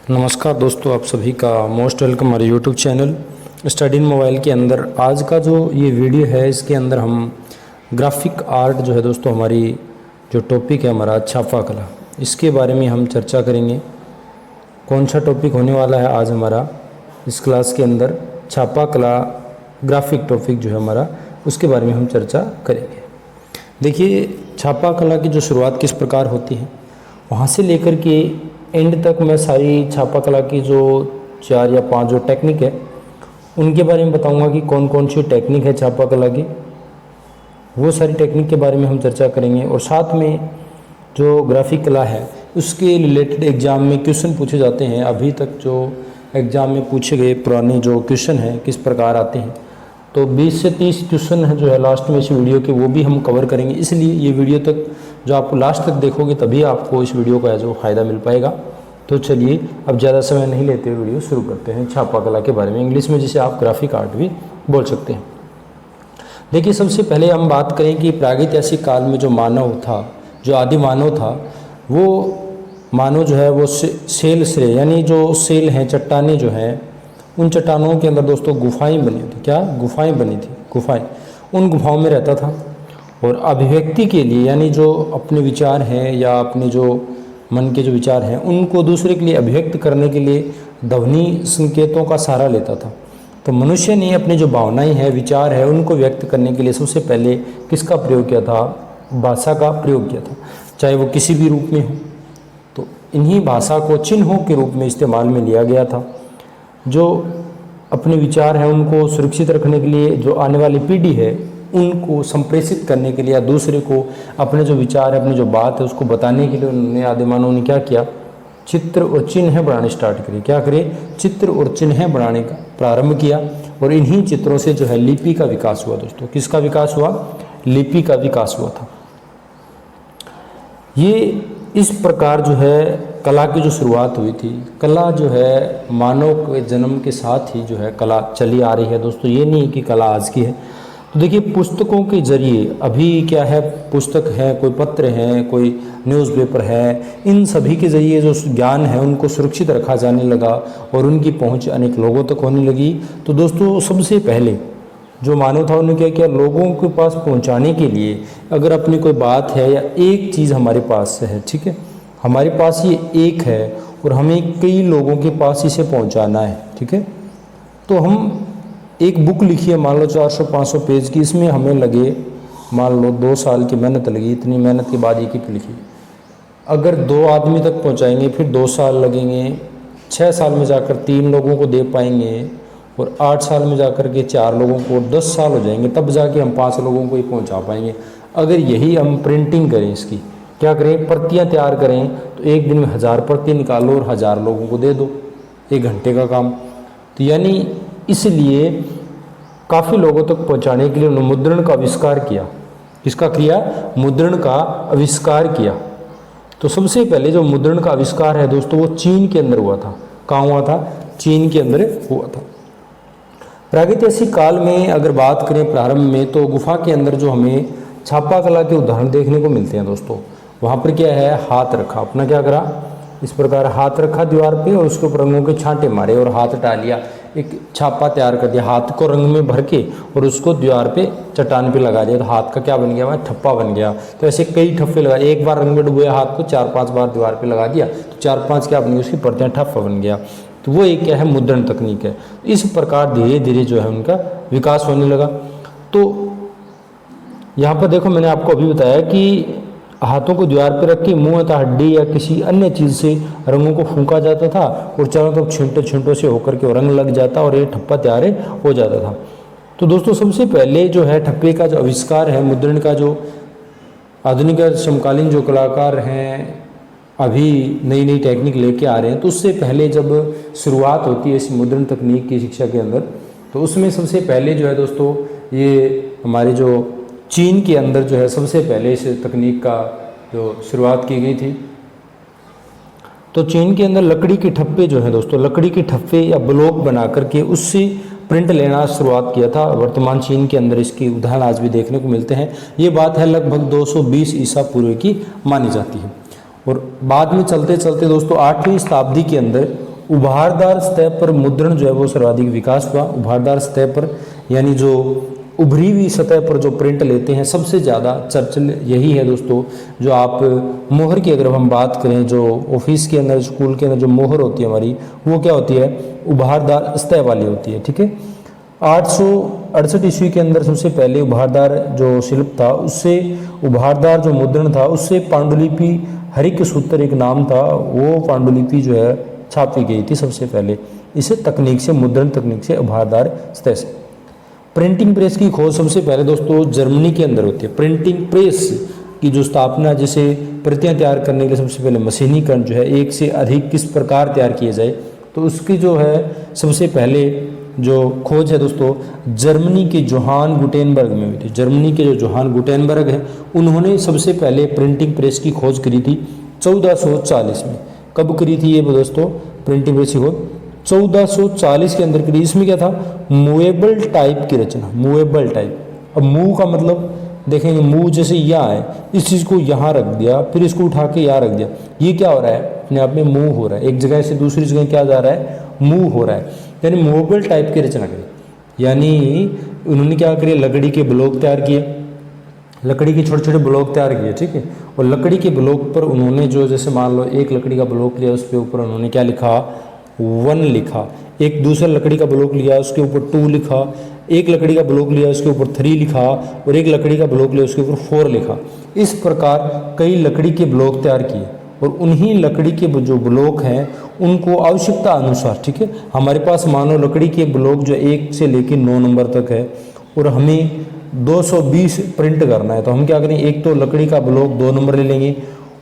नमस्कार दोस्तों, आप सभी का मोस्ट वेलकम हमारे YouTube channel study in mobile के अंदर। आज का जो ये वीडियो है इसके अंदर हम ग्राफिक आर्ट जो है दोस्तों, हमारी जो टॉपिक है हमारा छापा कला, इसके बारे में हम चर्चा करेंगे। कौन सा टॉपिक होने वाला है आज हमारा इस क्लास के अंदर? छापा कला ग्राफिक टॉपिक जो है हमारा, उसके बारे में हम चर्चा करेंगे। देखिए, छापा कला की जो शुरुआत किस प्रकार होती है, वहाँ से लेकर के एंड तक मैं सारी छापा कला की जो 4 या 5 जो टेक्निक है उनके बारे में बताऊंगा कि कौन कौन सी टेक्निक है छापा कला की। वो सारी टेक्निक के बारे में हम चर्चा करेंगे और साथ में जो ग्राफिक कला है उसके रिलेटेड एग्ज़ाम में क्वेश्चन पूछे जाते हैं। अभी तक जो एग्ज़ाम में पूछे गए पुराने जो क्वेश्चन हैं किस प्रकार आते हैं, तो 20 से 30 क्वेश्चन है जो है लास्ट में इस वीडियो के, वो भी हम कवर करेंगे। इसलिए ये वीडियो तक जो आप लास्ट तक देखोगे तभी आपको इस वीडियो का जो फ़ायदा मिल पाएगा। तो चलिए अब ज़्यादा समय नहीं लेते हुए वीडियो शुरू करते हैं छापा कला के बारे में, इंग्लिश में जिसे आप ग्राफिक आर्ट भी बोल सकते हैं। देखिए, सबसे पहले हम बात करें कि प्रागैतिहासिक काल में जो मानव था, जो आदि मानव था, वो मानव जो है वो सेल श्रेय यानी जो सेल हैं, चट्टानें जो हैं, उन चट्टानों के अंदर दोस्तों गुफाएं बनी थी। क्या गुफाएं बनी थी? गुफाएं। उन गुफाओं में रहता था और अभिव्यक्ति के लिए यानी जो अपने विचार हैं या अपने जो मन के जो विचार हैं उनको दूसरे के लिए अभिव्यक्त करने के लिए ध्वनि संकेतों का सहारा लेता था। तो मनुष्य ने अपनी जो भावनाएं हैं, विचार है, उनको व्यक्त करने के लिए सबसे पहले किसका प्रयोग किया था? भाषा का प्रयोग किया था, चाहे वो किसी भी रूप में हो। तो इन्हीं भाषा को चिन्हों के रूप में इस्तेमाल में लिया गया था। जो अपने विचार हैं उनको सुरक्षित रखने के लिए जो आने वाली पीढ़ी है उनको संप्रेषित करने के लिए या दूसरे को अपने जो विचार है, अपनी जो बात है उसको बताने के लिए उन्होंने आदि मानव ने क्या किया? चित्र और चिन्ह बनाने स्टार्ट करिए। क्या करे? चित्र और चिन्ह बनाने का प्रारंभ किया और इन्हीं चित्रों से जो है लिपि का विकास हुआ। दोस्तों, किसका विकास हुआ? लिपि का विकास हुआ था। ये इस प्रकार जो है कला की जो शुरुआत हुई थी। कला जो है मानव के जन्म के साथ ही जो है कला चली आ रही है दोस्तों, ये नहीं कि कला आज की है। तो देखिए, पुस्तकों के जरिए अभी क्या है, पुस्तक है, कोई पत्र है, कोई न्यूज़पेपर है, इन सभी के जरिए जो ज्ञान है उनको सुरक्षित रखा जाने लगा और उनकी पहुंच अनेक लोगों तक होने लगी। तो दोस्तों, सबसे पहले जो मानव था उन्होंने क्या किया? लोगों के पास पहुंचाने के लिए अगर अपनी कोई बात है या एक चीज़ हमारे पास है, ठीक है, हमारे पास ये एक है और हमें कई लोगों के पास इसे पहुंचाना है, ठीक है, तो हम एक बुक लिखी है, मान लो 400-500 पेज की, इसमें हमें लगे मान लो 2 साल की मेहनत लगी। इतनी मेहनत के बाद एक लिखी, अगर 2 आदमी तक पहुंचाएंगे फिर 2 साल लगेंगे, 6 साल में जाकर 3 लोगों को दे पाएंगे और 8 साल में जाकर के 4 लोगों को, 10 साल हो जाएंगे तब जाके हम 5 लोगों को ही पहुंचा पाएंगे। अगर यही हम प्रिंटिंग करें, इसकी क्या करें, प्रतियां तैयार करें, तो एक दिन में 1000 प्रति निकालो और 1000 लोगों को दे दो, 1 घंटे का काम। तो यानी इसलिए काफ़ी लोगों तक पहुंचाने के लिए उन्होंने मुद्रण का आविष्कार किया। किसका किया? मुद्रण का आविष्कार किया। तो सबसे पहले जो मुद्रण का आविष्कार है दोस्तों, वो चीन के अंदर हुआ था। कहाँ हुआ था? चीन के अंदर हुआ था। प्रागैतिहासिक काल में अगर बात करें प्रारंभ में, तो गुफा के अंदर जो हमें छापा कला के उदाहरण देखने को मिलते हैं दोस्तों, वहाँ पर क्या है? हाथ रखा, अपना क्या करा? इस प्रकार हाथ रखा दीवार पे और उसके ऊपर रंगों के छांटे मारे और हाथ डालिया, एक छापा तैयार कर दिया, हाथ को रंग में भर के और उसको दीवार पे चट्टान पे लगा दिया। तो हाथ का क्या बन गया? वह ठप्पा बन गया। तो ऐसे कई ठप्पे लगा, एक बार रंग में डुबोया हाथ को, 4-5 बार दीवार पे लगा दिया तो 4-5 क्या बन गई? उसकी परतें, ठप्पा बन गया। तो वो एक क्या है? मुद्रण तकनीक है। इस प्रकार धीरे धीरे जो है उनका विकास होने लगा। तो यहाँ पर देखो, मैंने आपको अभी बताया कि हाथों को दीवार पर रख के मुँह अथवा हड्डी या किसी अन्य चीज़ से रंगों को फूंका जाता था और चारों तरफ छींटों से होकर के रंग लग जाता और ये ठप्पा तैयार हो जाता था। तो दोस्तों, सबसे पहले जो है ठप्पे का जो आविष्कार है, मुद्रण का, जो आधुनिक समकालीन जो कलाकार हैं अभी नई नई टेक्निक लेके आ रहे हैं, तो उससे पहले जब शुरुआत होती है इस मुद्रण तकनीक की शिक्षा के अंदर, तो उसमें सबसे पहले जो है दोस्तों, ये हमारे जो चीन के अंदर जो है सबसे पहले इस तकनीक का जो शुरुआत की गई थी। तो चीन के अंदर लकड़ी के ठप्पे जो है दोस्तों, लकड़ी के ठप्पे या ब्लॉक बना करके उससे प्रिंट लेना शुरुआत किया था। वर्तमान चीन के अंदर इसकी उदाहरण आज भी देखने को मिलते हैं। ये बात है लगभग 220 ईसा पूर्व की मानी जाती है। और बाद में चलते चलते दोस्तों 8वीं शताब्दी के अंदर उभारदार सतह पर मुद्रण जो है वो सर्वाधिक विकास हुआ। उभारदार सतह पर यानी जो उभरी हुई सतह पर जो प्रिंट लेते हैं सबसे ज़्यादा चर्चल यही है दोस्तों। जो आप मोहर की अगर हम बात करें, जो ऑफिस के अंदर स्कूल के अंदर जो मोहर होती है हमारी, वो क्या होती है, उभारदार सतह वाली होती है। ठीक है, 868 ईस्वी के अंदर सबसे पहले उभारदार जो शिल्प था, उससे उभारदार जो मुद्रण था उससे पांडुलिपि हरिक सूत्र एक नाम था, वो पांडुलिपि जो है छापी गई थी सबसे पहले। इसे तकनीक से, मुद्रण तकनीक से, उभारदार सतह से। प्रिंटिंग प्रेस की खोज सबसे पहले दोस्तों जर्मनी के अंदर होती है। प्रिंटिंग प्रेस की जो स्थापना, जैसे प्रतियां तैयार करने के लिए सबसे पहले मशीनीकरण जो है एक से अधिक किस प्रकार तैयार किए जाए, तो उसकी जो है सबसे पहले जो खोज है दोस्तों जर्मनी के जोहान गुटेनबर्ग में हुई थी। जर्मनी के जो जोहान गुटेनबर्ग है उन्होंने सबसे पहले प्रिंटिंग प्रेस की खोज करी थी 1440 में। कब करी थी ये दोस्तों प्रिंटिंग प्रेस की खोज? 1440 के अंदर करी। इसमें क्या था, मूवेबल टाइप की रचना। मूवेबल टाइप, अब मूव का मतलब देखेंगे, मूव जैसे यहाँ है, इस चीज़ को यहाँ रख दिया, फिर इसको उठा के यहाँ रख दिया, ये क्या हो रहा है, अपने आप में मूव हो रहा है। एक जगह से दूसरी जगह क्या जा रहा है, मूव हो रहा है। यानी मूवेबल टाइप की रचना करी। यानी उन्होंने क्या करी, लकड़ी के ब्लॉक तैयार किए, लकड़ी के छोटे छोटे ब्लॉक तैयार किए। ठीक है, और लकड़ी के ब्लॉक पर उन्होंने जो, जैसे मान लो एक लकड़ी का ब्लॉक लिया, उसके ऊपर उन्होंने क्या लिखा, 1 लिखा। एक दूसरा लकड़ी का ब्लॉक लिया, उसके ऊपर 2 लिखा। एक लकड़ी का ब्लॉक लिया, उसके ऊपर 3 लिखा। और एक लकड़ी का ब्लॉक लिया, उसके ऊपर 4 लिखा। इस प्रकार कई लकड़ी के ब्लॉक तैयार किए, और उन्हीं लकड़ी के जो ब्लॉक हैं उनको आवश्यकता अनुसार, ठीक है, हमारे पास मानो लकड़ी के ब्लॉक जो 1 से लेकर 9 नंबर तक है, और हमें 220 प्रिंट करना है, तो हम क्या करें, एक तो लकड़ी का ब्लॉक 2 नंबर ले लेंगे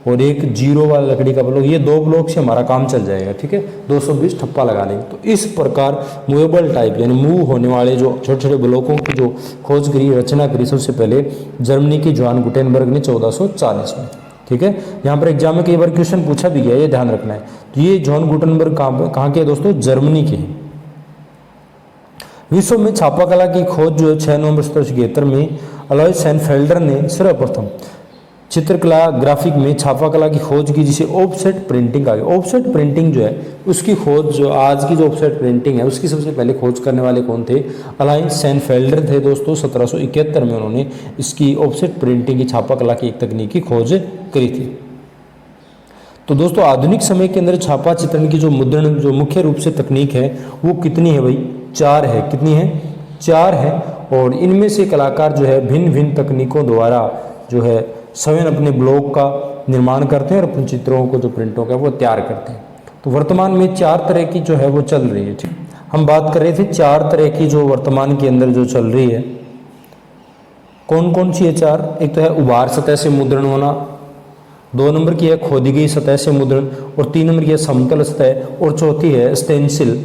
और एक 0 वाला लकड़ी का ब्लॉक, ये 2 ब्लॉक से हमारा काम चल जाएगा। ठीक है, 220 ठप्पा लगा लेंगे। तो इस प्रकार मूवेबल टाइप यानी मूव होने वाले जो छोटे छोटे ब्लॉकों की जो खोज करी, रचना करी सबसे पहले जर्मनी की जोहान गुटेनबर्ग ने 1440 में। ठीक है, यहाँ पर एग्जाम में कई बार क्वेश्चन पूछा भी गया, ये ध्यान रखना है। तो ये जोहान गुटेनबर्ग कहाँ के है दोस्तों, जर्मनी के हैं। विश्व में छापा कला की खोज जो है 6 नवंबर 1773 में अलोइस सेनफेल्डर ने सर्वप्रथम चित्रकला ग्राफिक में छापा कला की खोज की, जिसे ऑफसेट प्रिंटिंग कहा गया। ऑफसेट प्रिंटिंग जो है उसकी खोज, जो आज की जो ऑफसेट प्रिंटिंग है उसकी सबसे पहले खोज करने वाले कौन थे, अलाइस सेनफेल्डर थे दोस्तों। 1771 में उन्होंने इसकी ऑफसेट प्रिंटिंग की, छापा कला की एक तकनीक की खोज करी थी। तो दोस्तों आधुनिक समय के अंदर छापा चित्रण की जो मुद्रण जो मुख्य रूप से तकनीक है वो कितनी है भाई, 4 है। कितनी है, 4 है। और इनमें से कलाकार जो है भिन्न भिन्न तकनीकों द्वारा जो है स्वयं अपने ब्लॉक का निर्माण करते हैं और अपने चित्रों को जो प्रिंटों का वो तैयार करते हैं। तो वर्तमान में 4 तरह की जो है वो चल रही है। ठीक, हम बात कर रहे थे 4 तरह की जो वर्तमान के अंदर जो चल रही है, कौन कौन सी है 4? एक तो है उभार सतह से मुद्रण होना, 2 नंबर की है खोदी गई सतह से मुद्रण, और 3 नंबर की है समतल सतह, और चौथी है स्टेंसिल।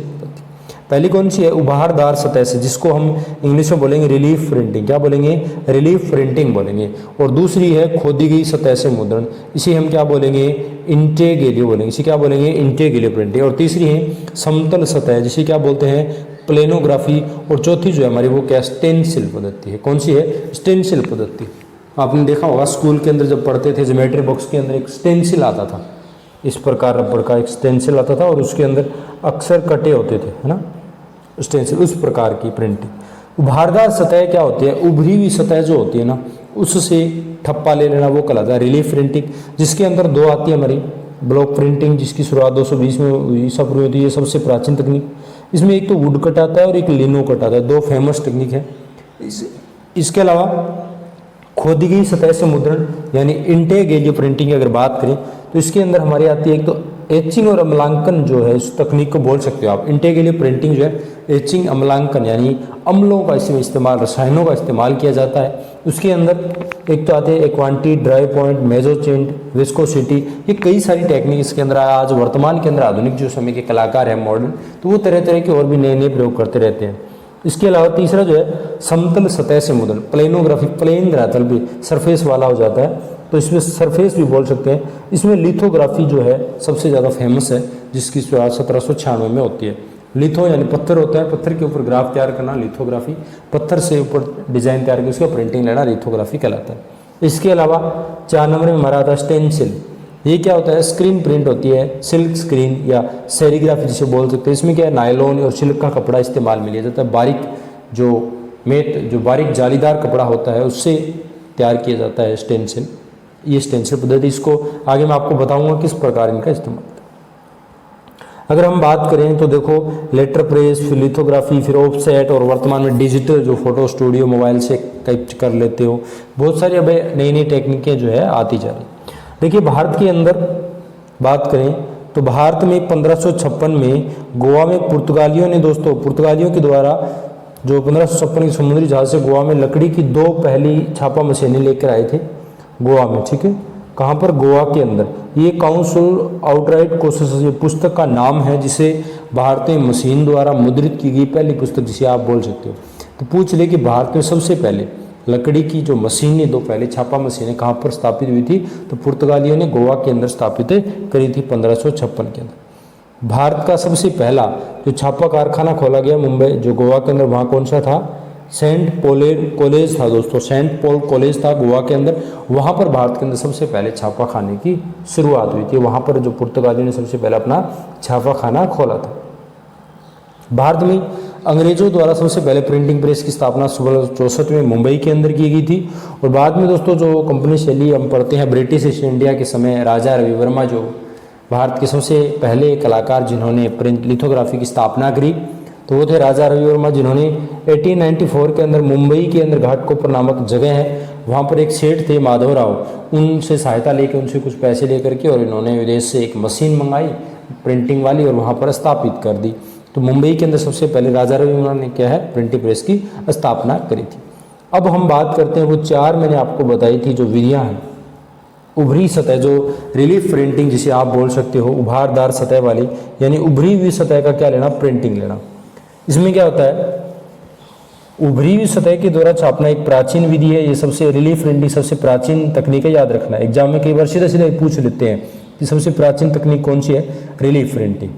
पहली कौन सी है, उभारदार सतह से, जिसको हम इंग्लिश में बोलेंगे रिलीफ प्रिंटिंग। क्या बोलेंगे, रिलीफ प्रिंटिंग बोलेंगे। और दूसरी है खोदी गई सतह से मुद्रण, इसे हम क्या बोलेंगे, इंटेग्रेलियो बोलेंगे। इसे क्या बोलेंगे, इंटेग्रेलियो प्रिंटिंग। और तीसरी है समतल सतह, जिसे क्या बोलते हैं, प्लेनोग्राफी। और चौथी जो है हमारी वो क्या, स्टेंसिल पद्धति है। कौन सी है, स्टेंसिल पद्धति। आपने देखा होगा स्कूल के अंदर जब पढ़ते थे, ज्योमेट्री बॉक्स के अंदर एक स्टेंसिल आता था, इस प्रकार रबड़ का एक स्टेंसिल आता था, और उसके अंदर अक्सर कटे होते थे, है ना, स्टेंसिल। उस प्रकार की प्रिंटिंग। उभारदार सतह क्या होती है, उभरी हुई सतह जो होती है ना, उससे ठप्पा ले लेना, वो कहलाता है रिलीफ प्रिंटिंग। जिसके अंदर 2 आती है हमारी, ब्लॉक प्रिंटिंग, जिसकी शुरुआत 220 में ईसा पूर्व होती है, सबसे प्राचीन तकनीक। इसमें एक तो वुड कट आता है और एक लिनो कट आता है, 2 फेमस टेक्निक है। इसके अलावा खोदी गई सतह से मुद्रण यानी इंटेग्रेलियो प्रिंटिंग की अगर बात करें तो इसके अंदर हमारी आती है एक तो एचिंग और अम्लांकन जो है, इस तकनीक को बोल सकते हो आप। इंटेग्रेलियो प्रिंटिंग जो है एचिंग अम्लांकन यानी अम्लों का इसमें इस्तेमाल, रसायनों का इस्तेमाल किया जाता है। उसके अंदर एक तो आते हैं एक्वांटी, ड्राई पॉइंट, मेजोचेंट, विस्कोसिटी, ये कई सारी टेक्निक इसके अंदर आज वर्तमान के अंदर आधुनिक जो समय के कलाकार हैं मॉडर्न, तो वो तरह तरह के और भी नए नए प्रयोग करते रहते हैं। इसके अलावा तीसरा जो है समतल सतह से मुद्रण, प्लेनोग्राफी, प्लेन धरातल भी सरफेस वाला हो जाता है, तो इसमें सरफेस भी बोल सकते हैं। इसमें लिथोग्राफी जो है सबसे ज़्यादा फेमस है, जिसकी शुरुआत 1796 में होती है। लिथो यानी पत्थर होता है, पत्थर के ऊपर ग्राफ तैयार करना लिथोग्राफी, पत्थर से ऊपर डिजाइन तैयार करके उसका प्रिंटिंग लेना लिथोग्राफी कहलाता है। इसके अलावा 4 नंबर में हमारा आता है स्टेंसिल। ये क्या होता है, स्क्रीन प्रिंट होती है, सिल्क स्क्रीन या सेरीग्राफी जिसे बोल सकते हैं। इसमें क्या है, नायलॉन और सिल्क का कपड़ा इस्तेमाल में लिया जाता है। बारीक जो बारीक जालीदार कपड़ा होता है उससे तैयार किया जाता है स्टेंसिल। ये स्टेंसिल पद्धति, इसको आगे मैं आपको बताऊंगा किस प्रकार इनका इस्तेमाल। अगर हम बात करें तो देखो, लेटर प्रेस, फिर लिथोग्राफी, फिर ऑफसेट, और वर्तमान में डिजिटल जो फोटो स्टूडियो मोबाइल से कैप्चर कर लेते हो, बहुत सारी अब नई नई टेक्निकें जो है आती जा रही। देखिए भारत के अंदर बात करें तो भारत में 1556 में गोवा में पुर्तगालियों के द्वारा जो 1556 के समुद्री जहाज से गोवा में लकड़ी की 2 पहली छापा मशीनें लेकर आए थे गोवा में, ठीक है। कहाँ पर, गोवा के अंदर। ये काउंसिल आउटराइट कोशिश पुस्तक का नाम है, जिसे भारतीय मशीन द्वारा मुद्रित की गई पहली पुस्तक जिसे आप बोल सकते हो। तो पूछ ले कि भारत में सबसे पहले लकड़ी की जो मशीनें 2 पहले छापा मशीनें कहाँ पर स्थापित हुई थी, तो पुर्तगालियों ने गोवा के अंदर स्थापित करी थी 1556 के अंदर। भारत का सबसे पहला जो छापा कारखाना खोला गया मुंबई जो गोवा के अंदर, वहाँ कौन सा था, सेंट पॉल कॉलेज था दोस्तों, सेंट पॉल कॉलेज था गोवा के अंदर। वहाँ पर भारत के अंदर सबसे पहले छापा खाने की शुरुआत हुई थी। वहाँ पर जो पुर्तगालियों ने सबसे पहले अपना छापा खाना खोला था। भारत में अंग्रेजों द्वारा सबसे पहले प्रिंटिंग प्रेस की स्थापना 1664 में मुंबई के अंदर की गई थी। और बाद में दोस्तों जो कंपनी शैली हम पढ़ते हैं, ब्रिटिश ईस्ट इंडिया के समय राजा रवि वर्मा जो भारत के सबसे पहले कलाकार जिन्होंने प्रिंट लिथोग्राफी की स्थापना करी, तो वो थे राजा रवि वर्मा, जिन्होंने 1894 के अंदर मुंबई के अंदर घाटकोपर नामक जगह है, वहाँ पर एक सेठ थे माधवराव, उनसे सहायता लेकर, उनसे कुछ पैसे लेकर के, और इन्होंने विदेश से एक मशीन मंगाई प्रिंटिंग वाली और वहाँ पर स्थापित कर दी। तो मुंबई के अंदर सबसे पहले राजा रवि वर्मा ने क्या है, प्रिंटिंग प्रेस की स्थापना करी थी। अब हम बात करते हैं वो 4 मैंने आपको बताई थी जो विधियाँ हैं, उभरी सतह जो रिलीफ प्रिंटिंग जिसे आप बोल सकते हो, उभारदार सतह वाली, यानी उभरी हुई सतह का क्या लेना, प्रिंटिंग लेना। इसमें क्या होता है, उभरी हुई सतह के द्वारा छापना एक प्राचीन विधि है। ये सबसे रिलीफ प्रिंटिंग सबसे प्राचीन तकनीक है, याद रखना। एग्जाम में कई बार सीधे सीधे पूछ लेते हैं कि सबसे प्राचीन तकनीक कौन सी है, रिलीफ प्रिंटिंग।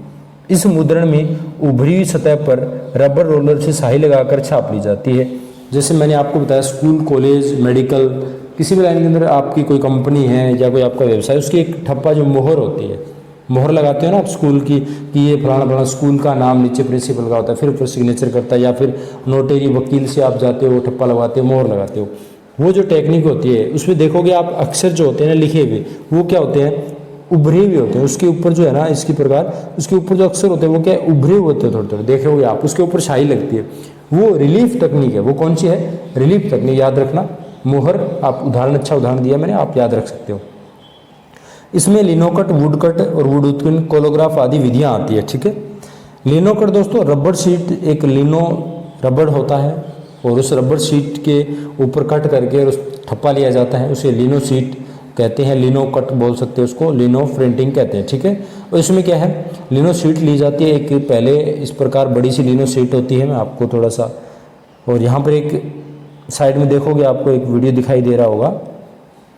इस मुद्रण में उभरी हुई सतह पर रबर रोलर से स्याही लगाकर छाप ली जाती है। जैसे मैंने आपको बताया, स्कूल, कॉलेज, मेडिकल, किसी भी लाइन के अंदर आपकी कोई कंपनी है या कोई आपका व्यवसाय, उसकी एक ठप्पा जो मोहर होती है, मोहर लगाते हो ना आप स्कूल की, कि ये फलाना फलाना स्कूल का नाम नीचे प्रिंसिपल का होता है, फिर ऊपर सिग्नेचर करता है, या फिर नोटरी वकील से आप जाते हो, ठप्पा लगाते हो, मोहर लगाते हो। वो जो टेक्निक होती है उसमें देखोगे आप अक्षर जो होते हैं ना लिखे हुए, वो क्या होते हैं, उभरे हुए होते हैं। उसके ऊपर जो है ना, इसकी प्रकार उसके ऊपर जो अक्षर होते हैं वो क्या है, उभरे हुए होते हैं थोड़े थोड़े, देखोगे आप, उसके ऊपर स्याही लगती है। वो रिलीफ तकनीक है। वो कौन सी है, रिलीफ तकनीक, याद रखना। मोहर, आप उदाहरण, अच्छा उदाहरण दिया मैंने, आप याद रख सकते हो। इसमें लिनोकट, वुडकट और वुड उत्कीर्ण, कोलोग्राफ आदि विधियां आती है, ठीक है। लिनोकट दोस्तों रबर शीट, एक लिनो रबर होता है और उस रबर शीट के ऊपर कट करके और उस ठप्पा लिया जाता है, उसे लिनो शीट कहते हैं, लिनो कट बोल सकते हैं उसको, लिनो प्रिंटिंग कहते हैं, ठीक है। और इसमें क्या है, लिनो शीट ली जाती है। एक पहले इस प्रकार बड़ी सी लिनो शीट होती है, मैं आपको थोड़ा सा, और यहाँ पर एक साइड में देखोगे आपको एक वीडियो दिखाई दे रहा होगा,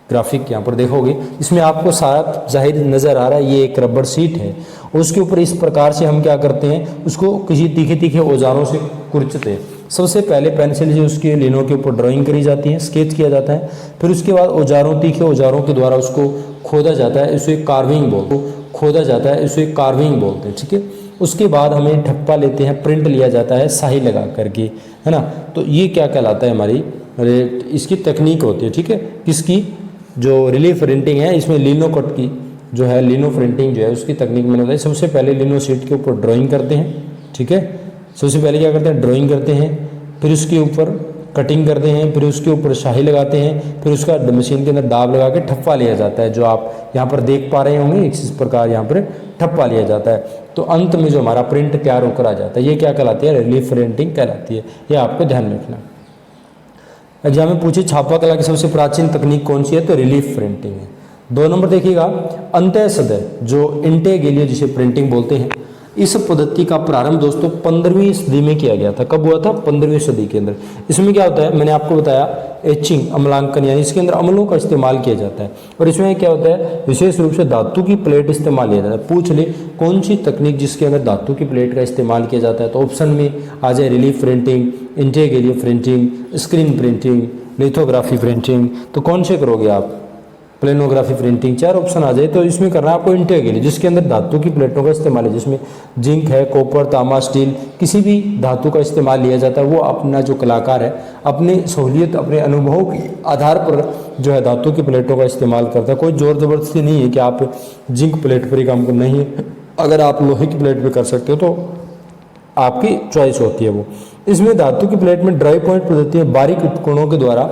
ग्राफिक यहाँ पर देखोगे, इसमें आपको साफ जाहिर नज़र आ रहा है ये एक रबर शीट है। और उसके ऊपर इस प्रकार से हम क्या करते हैं, उसको किसी तीखे तीखे औजारों से कुरचते हैं। सबसे पहले पेंसिल जो उसके लिनों के ऊपर ड्राइंग करी जाती है, स्केच किया जाता है, फिर उसके बाद औजारों, तीखे औजारों के द्वारा उसको खोदा जाता है, इसे कार्विंग बोलते हैं, ठीक है। उसके बाद हमें ठप्पा लेते हैं, प्रिंट लिया जाता है स्याही लगा करके, है ना। तो ये क्या कहलाता है, हमारी इसकी तकनीक होती है, ठीक है। किसकी, जो रिलीफ प्रिंटिंग है, इसमें लिनो कट की जो है, लिनो प्रिंटिंग जो है उसकी तकनीक मैंने बताई। सबसे पहले लिनो शीट के ऊपर ड्राइंग करते हैं, ठीक है। सबसे पहले क्या करते हैं, ड्राइंग करते हैं, फिर उसके ऊपर कटिंग करते हैं, फिर उसके ऊपर स्याही लगाते हैं, फिर उसका मशीन के अंदर दाब लगा के ठप्पा लिया जाता है, जो आप यहाँ पर देख पा रहे होंगे। इस प्रकार यहाँ पर ठप्पा लिया जाता है, तो अंत में जो हमारा प्रिंट तैयार होकर आ जाता है, ये क्या कहलाती है, रिलीफ प्रिंटिंग कहलाती है। ये आपको ध्यान रखना। एग्जाम में पूछे छापा कला की सबसे प्राचीन तकनीक कौन सी है, तो रिलीफ प्रिंटिंग है। 2 नंबर देखिएगा, अंतः सतह जो इंटेग्रेलियो जिसे प्रिंटिंग बोलते हैं, इस पद्धति का प्रारंभ दोस्तों 15वीं सदी में किया गया था। कब हुआ था, 15वीं सदी के अंदर। इसमें क्या होता है, मैंने आपको बताया, एचिंग, अम्लांकन, यानी इसके अंदर अम्लों का इस्तेमाल किया जाता है। और इसमें क्या होता है, विशेष रूप से धातु की प्लेट इस्तेमाल किया जाता है। पूछ ले कौन सी तकनीक जिसके अंदर धातु की प्लेट का इस्तेमाल किया जाता है, तो ऑप्शन में आ जाए relief printing, intaglio printing, screen printing, lithography printing. तो कौन से करोगे आप, प्लेनोग्राफी, प्रिंटिंग, 4 ऑप्शन आ जाए तो इसमें करना है आपको इंटेग्रली, जिसके अंदर धातु की प्लेटों का इस्तेमाल है, जिसमें जिंक है, कॉपर, तांबा, स्टील, किसी भी धातु का इस्तेमाल लिया जाता है। वो अपना जो कलाकार है अपनी सहूलियत, अपने अनुभव के आधार पर जो है धातु की प्लेटों का इस्तेमाल करता है। कोई जोर जबरदस्ती नहीं है कि आप जिंक प्लेट पर ही काम करना, नहीं है। अगर आप लोहे की प्लेट पर कर सकते हो तो आपकी चॉइस होती है वो। इसमें धातु की प्लेट में ड्राई पॉइंट पद्धति है, बारीक उपकरणों के द्वारा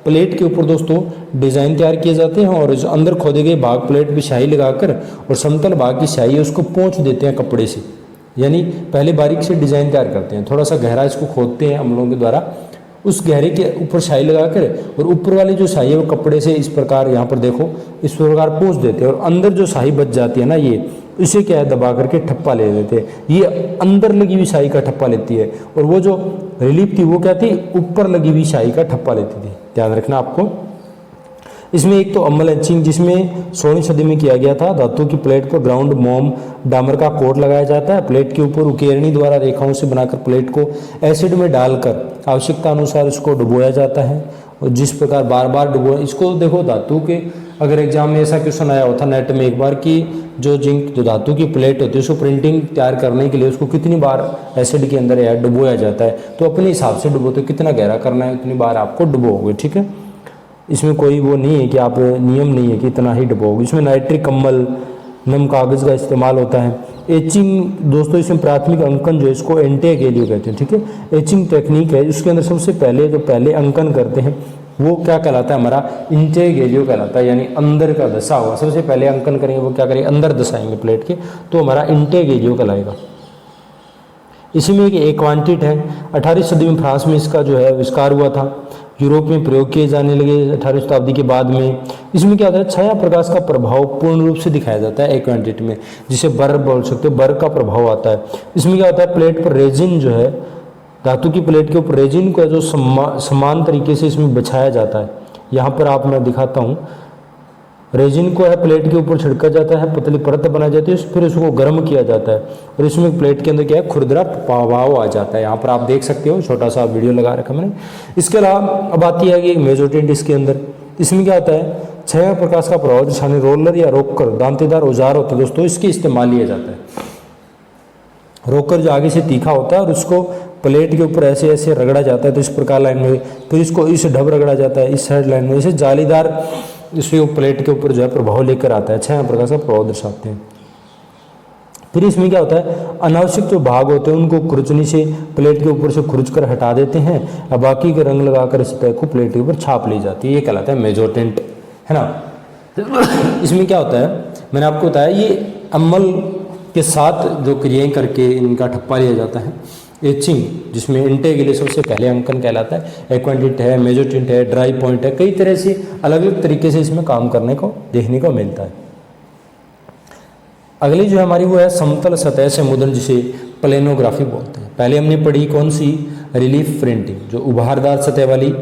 प्लेट के ऊपर दोस्तों डिजाइन तैयार किए जाते हैं और इस अंदर खोदे गए भाग प्लेट भी स्याही लगाकर और समतल भाग की स्याही है उसको पोंछ देते हैं कपड़े से, यानी पहले बारीक से डिजाइन तैयार करते हैं, थोड़ा सा गहरा इसको खोदते हैं हम लोगों के द्वारा, उस गहरे के ऊपर स्याही लगाकर और ऊपर वाली जो स्याही है वो कपड़े से इस प्रकार यहाँ पर देखो इस प्रकार पोंछ देते हैं और अंदर जो स्याही बच जाती है ना, ये इसे क्या है दबा करके ठप्पा ले लेते हैं। ये अंदर लगी हुई स्याही का ठप्पा लेती है और वो जो रिलीफ थी वो क्या थी, ऊपर लगी हुई स्याही का ठप्पा लेती थी। ध्यान रखना आपको। इसमें एक तो अम्ल एचिंग जिसमें 16वीं सदी में किया गया था, धातु की प्लेट पर ग्राउंड मोम डामर का कोट लगाया जाता है, प्लेट के ऊपर उकेरनी द्वारा रेखाओं से बनाकर प्लेट को एसिड में डालकर आवश्यकता अनुसार इसको डुबोया जाता है और जिस प्रकार बार बार डुबो, इसको देखो धातु के अगर एग्जाम में ऐसा क्वेश्चन आया होता नेट में एक बार कि जो जिंक जो धातु की प्लेट होती है उसको प्रिंटिंग तैयार करने के लिए उसको कितनी बार एसिड के अंदर या डुबोया जाता है, तो अपने हिसाब से डुबोते, कितना गहरा करना है उतनी बार आपको डुबोगे, ठीक है। इसमें कोई वो नहीं है कि आप नियम नहीं है कि इतना ही डुबोगे। इसमें नाइट्रिक कम्बल नम कागज़ का इस्तेमाल होता है। एचिंग दोस्तों इसमें प्राथमिक अंकन जो है इसको एंटेगेलियो कहते हैं, ठीक है। एचिंग टेक्निक है, उसके अंदर सबसे पहले जो पहले अंकन करते हैं वो क्या कहलाता है, हमारा इंटेगेलियो कहलाता है, यानी अंदर का दशा हुआ। सबसे पहले अंकन करेंगे वो क्या करेंगे, अंदर दशाएंगे प्लेट के, तो हमारा इंटेगेलियो कहलाएगा। इसी में एक एक्वांटिट है, 18वीं सदी में फ्रांस में इसका जो है आविष्कार हुआ था, यूरोप में प्रयोग किए जाने लगे 18वीं शताब्दी के बाद में। इसमें क्या होता है, छाया प्रकाश का प्रभाव पूर्ण रूप से दिखाया जाता है एक्वांटिट में, जिसे बर बोल सकते हो, बर का प्रभाव आता है। इसमें क्या होता है, प्लेट पर रेजिन जो है धातु की प्लेट के ऊपर रेजिन को जो समान तरीके से इसमें बिछाया जाता है। यहाँ पर आप मैं दिखाता हूँ, रेजिन को है प्लेट के ऊपर छिड़का जाता है, पतली परत बनाई जाती है, फिर उसको गर्म किया जाता है और इसमें प्लेट के अंदर क्या है खुरदरा प्रभाव आ जाता है। यहाँ पर आप देख सकते हो, छोटा सा वीडियो लगा रखा मैंने। इसके अलावा अब आती है कि मेजोटेंट इसके अंदर, इसमें क्या होता है, छाया प्रकाश का प्रभाव दिखाने रोलर या रोकर दांतेदार औजार होते हैं दोस्तों, इसके इस्तेमाल लिया जाता है। रोकर जो आगे से तीखा होता है और उसको प्लेट के ऊपर ऐसे ऐसे रगड़ा जाता है, तो इस प्रकार लाइन में, फिर इसको इस ढब रगड़ा जाता है इस साइड लाइन में, इसे जालीदार इसके प्लेट के ऊपर जो है प्रभाव लेकर आता है, छाया प्रकाश का प्रभाव दर्शाते हैं। फिर इसमें क्या होता है, अनावश्यक जो भाग होते हैं उनको खुरचनी से प्लेट के ऊपर से खुरच कर हटा देते हैं और बाकी के रंग लगाकर इस सतह को प्लेट के ऊपर छाप ली जाती है, ये कहलाता है मेजोटेंट, है ना। इसमें क्या होता है, मैंने आपको बताया ये अम्ल के साथ जो क्रियाएं करके इनका ठप्पा लिया जाता है। एचिंग जिसमें इंटे के लिए सबसे पहले अंकन कहलाता है, एक्वांटिट है, मेजोटिंट है, ड्राई पॉइंट है, कई तरह से अलग अलग तरीके से इसमें काम करने को देखने को मिलता है। अगली जो हमारी वो है समतल सतह से मुद्रण, जिसे प्लेनोग्राफी बोलते हैं। पहले हमने पढ़ी कौन सी, रिलीफ प्रिंटिंग जो उभारदार सतह वाली।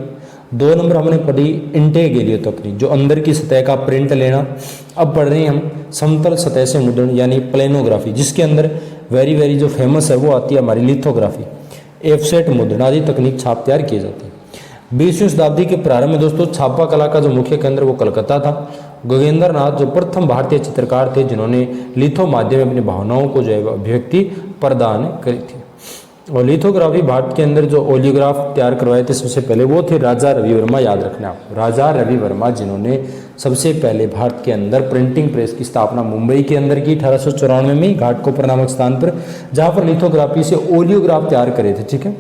2 नंबर हमने पढ़ी इंटेगेलियो तकनीक जो अंदर की सतह का प्रिंट लेना। अब पढ़ रहे हैं हम समतल सतह से मुद्रण यानी प्लेनोग्राफी, जिसके अंदर वेरी जो फेमस है वो आती है हमारी लिथोग्राफी, एफसेट मुद्रण आदि तकनीक छाप तैयार किए जाते हैं। 20वीं शताब्दी के प्रारंभ में दोस्तों छापा कला का जो मुख्य केंद्र वो कलकत्ता था। गगनेंद्र नाथ जो प्रथम भारतीय चित्रकार थे जिन्होंने लिथो माध्यम में अपनी भावनाओं को जो है अभिव्यक्ति प्रदान करी थी। और लिथोग्राफी भारत के अंदर जो ओलियोग्राफ तैयार करवाए थे सबसे पहले वो थे राजा रवि वर्मा। याद रखना आप, राजा रवि वर्मा जिन्होंने सबसे पहले भारत के अंदर प्रिंटिंग प्रेस की स्थापना मुंबई के अंदर की 1894 में घाटकोपर नामक स्थान पर, जहाँ पर लिथोग्राफी से ओलियोग्राफ तैयार करे थे, ठीक है।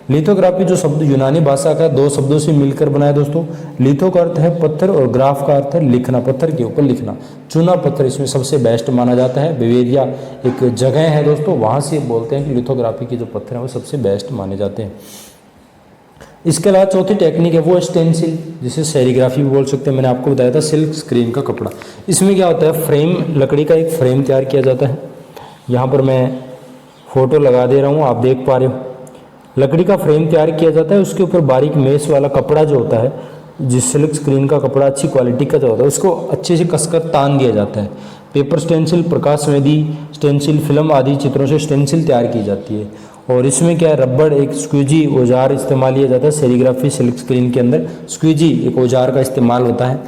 लिथोग्राफी जो शब्द यूनानी भाषा का 2 शब्दों से मिलकर बनाया दोस्तों। लिथो का अर्थ है पत्थर और ग्राफ का अर्थ है लिखना, पत्थर के ऊपर लिखना। चूना पत्थर इसमें सबसे बेस्ट माना जाता है। बिवेरिया एक जगह है दोस्तों, वहाँ से बोलते हैं कि लिथोग्राफी के जो पत्थर हैं वो सबसे बेस्ट माने जाते हैं। इसके अलावा चौथी टेक्निक है वो स्टेंसिल, जिसे सेरीग्राफी भी बोल सकते हैं। मैंने आपको बताया था सिल्क स्क्रीन का कपड़ा। इसमें क्या होता है, फ्रेम, लकड़ी का एक फ्रेम तैयार किया जाता है। यहाँ पर मैं फोटो लगा दे रहा हूँ, आप देख पा रहे हो। लकड़ी का फ्रेम तैयार किया जाता है, उसके ऊपर बारीक मेश वाला कपड़ा जो होता है, जिस सिल्क स्क्रीन का कपड़ा अच्छी क्वालिटी का जो होता है उसको अच्छे से कसकर तान दिया जाता है। पेपर स्टेंसिल, प्रकाश संवेदी स्टेंसिल, फिल्म आदि चित्रों से स्टेंसिल तैयार की जाती है। और इसमें क्या है, रबड़ एक स्क्वीजी औजार इस्तेमाल किया जाता है। सेरीग्राफी सिल्क स्क्रीन के अंदर स्क्वीजी एक औजार का इस्तेमाल होता है।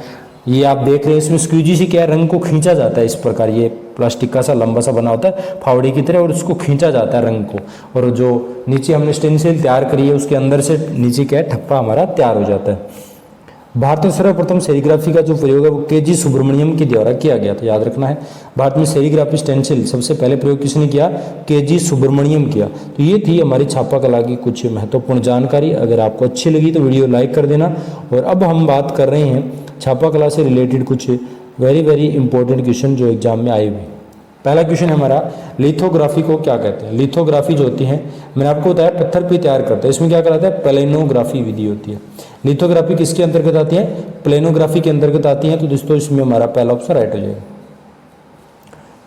ये आप देख रहे हैं इसमें स्क्वीजी से क्या है, रंग को खींचा जाता है इस प्रकार, ये प्लास्टिक का सा लंबा सा बना होता है फावड़े की तरह, और उसको खींचा जाता है रंग को, और जो नीचे हमने स्टेंसिल तैयार करी है उसके अंदर से नीचे क्या है ठप्पा हमारा तैयार हो जाता है। भारत में सर्वप्रथम सेरीग्राफी का जो प्रयोग है वो के.जी. सुब्रमण्यम के द्वारा किया गया था, याद रखना है। भारत में सेरीग्राफी स्टेंसिल सबसे पहले प्रयोग किसने किया, के.जी. सुब्रमण्यम किया। तो ये थी हमारी छापा कला की कुछ महत्वपूर्ण जानकारी। अगर आपको अच्छी लगी तो वीडियो लाइक कर देना। और अब हम बात कर रहे हैं छापा कला से रिलेटेड कुछ वेरी इंपॉर्टेंट क्वेश्चन जो एग्जाम में आए हुए। पहला क्वेश्चन है हमारा, लिथोग्राफी को क्या कहते हैं। लिथोग्राफी जो होती है मैंने आपको बताया पत्थर पे तैयार करते हैं, इसमें क्या कहलाता है, प्लेनोग्राफी विधि होती है। लिथोग्राफी किसके अंतर्गत आती है, प्लेनोग्राफी के अंतर्गत आती है। तो दोस्तों इसमें हमारा पहला ऑप्शन राइट हो जाएगा।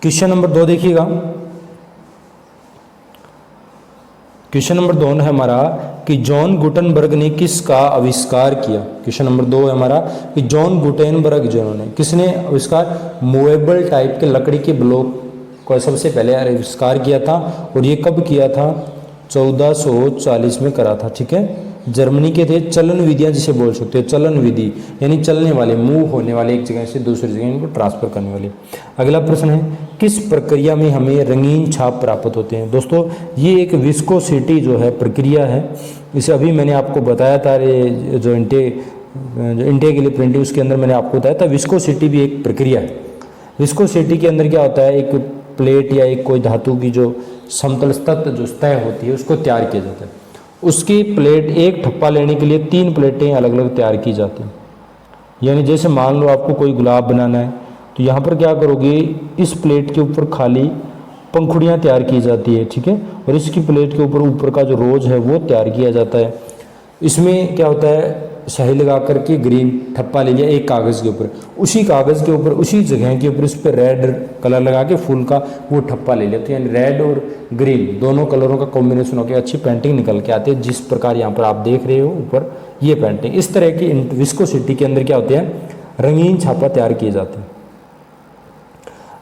क्वेश्चन नंबर 2 देखिएगा। क्वेश्चन नंबर 2 है हमारा कि जॉन गुटेनबर्ग ने किसका आविष्कार किया। क्वेश्चन नंबर 2 है हमारा कि जॉन गुटेनबर्ग जिन्होंने किसने आविष्कार, मूवेबल टाइप के लकड़ी के ब्लॉक को सबसे पहले आविष्कार किया था। और ये कब किया था, 1440 में करा था। ठीक है, जर्मनी के थे। चलन विधियां जिसे बोल सकते हो, चलन विधि यानी चलने वाले, मूव होने वाले, एक जगह से दूसरी जगह इनको ट्रांसफर करने वाले। अगला प्रश्न है, किस प्रक्रिया में हमें रंगीन छाप प्राप्त होते हैं। दोस्तों ये एक विस्कोसिटी जो है प्रक्रिया है, इसे अभी मैंने आपको बताया था, जो इंटे के लिए प्रिंटिंग उसके अंदर मैंने आपको बताया था विस्कोसिटी भी एक प्रक्रिया है। विस्कोसिटी के अंदर क्या होता है, एक प्लेट या एक कोई धातु की जो समतल तत्व जो सतह होती है उसको तैयार किया जाता है। उसकी प्लेट, एक ठप्पा लेने के लिए 3 प्लेटें अलग अलग तैयार की जाती हैं। यानी जैसे मान लो आपको कोई गुलाब बनाना है तो यहाँ पर क्या करोगे, इस प्लेट के ऊपर खाली पंखुड़ियाँ तैयार की जाती है। ठीक है, और इसकी प्लेट के ऊपर का जो रोज है वो तैयार किया जाता है। इसमें क्या होता है, स्याही लगा करके ग्रीन ठप्पा ले लिया एक कागज़ के ऊपर, उसी कागज़ के ऊपर उसी जगह के ऊपर उस पर रेड कलर लगा के फूल का वो ठप्पा ले लेते हैं। यानी रेड और ग्रीन दोनों कलरों का कॉम्बिनेशन होकर अच्छी पेंटिंग निकल के आती है, जिस प्रकार यहाँ पर आप देख रहे हो ऊपर ये पेंटिंग। इस तरह की विस्कोसिटी के अंदर क्या होते हैं, रंगीन छापा तैयार किए जाते हैं।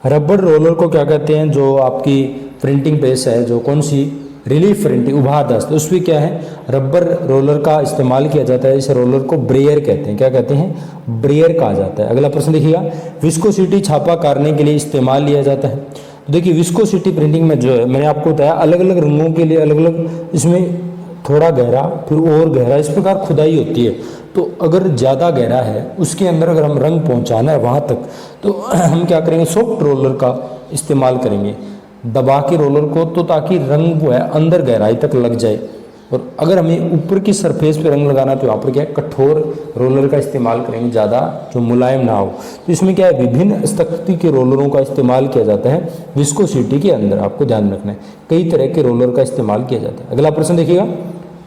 रबर रोलर को क्या कहते हैं, जो आपकी प्रिंटिंग प्रेस है, जो कौन सी रिलीफ प्रिंटिंग उभार दस्त, उसमें क्या है रबर रोलर का इस्तेमाल किया जाता है। इस रोलर को ब्रेयर कहते हैं, क्या कहते हैं, ब्रेयर कहा जाता है। अगला प्रश्न देखिएगा, विस्कोसिटी छापा करने के लिए इस्तेमाल लिया जाता है। तो देखिए विस्कोसिटी प्रिंटिंग में जो है मैंने आपको बताया अलग अलग रंगों के लिए अलग अलग, इसमें थोड़ा गहरा फिर और गहरा इस प्रकार खुदाई होती है। तो अगर ज़्यादा गहरा है उसके अंदर अगर हम रंग पहुँचाना है वहाँ तक, तो हम क्या करेंगे, सॉफ्ट रोलर का इस्तेमाल करेंगे, दबा के रोलर को, तो ताकि रंग वो है अंदर गहराई तक लग जाए। और अगर हमें ऊपर की सरफेस पे रंग लगाना तो यहाँ पर क्या है, कठोर रोलर का इस्तेमाल करेंगे, ज़्यादा जो मुलायम ना हो। तो इसमें क्या है, विभिन्न स्थिति के रोलरों का इस्तेमाल किया जाता है विस्कोसिटी के अंदर, आपको ध्यान रखना है कई तरह के रोलर का इस्तेमाल किया जाता है। अगला प्रश्न देखिएगा,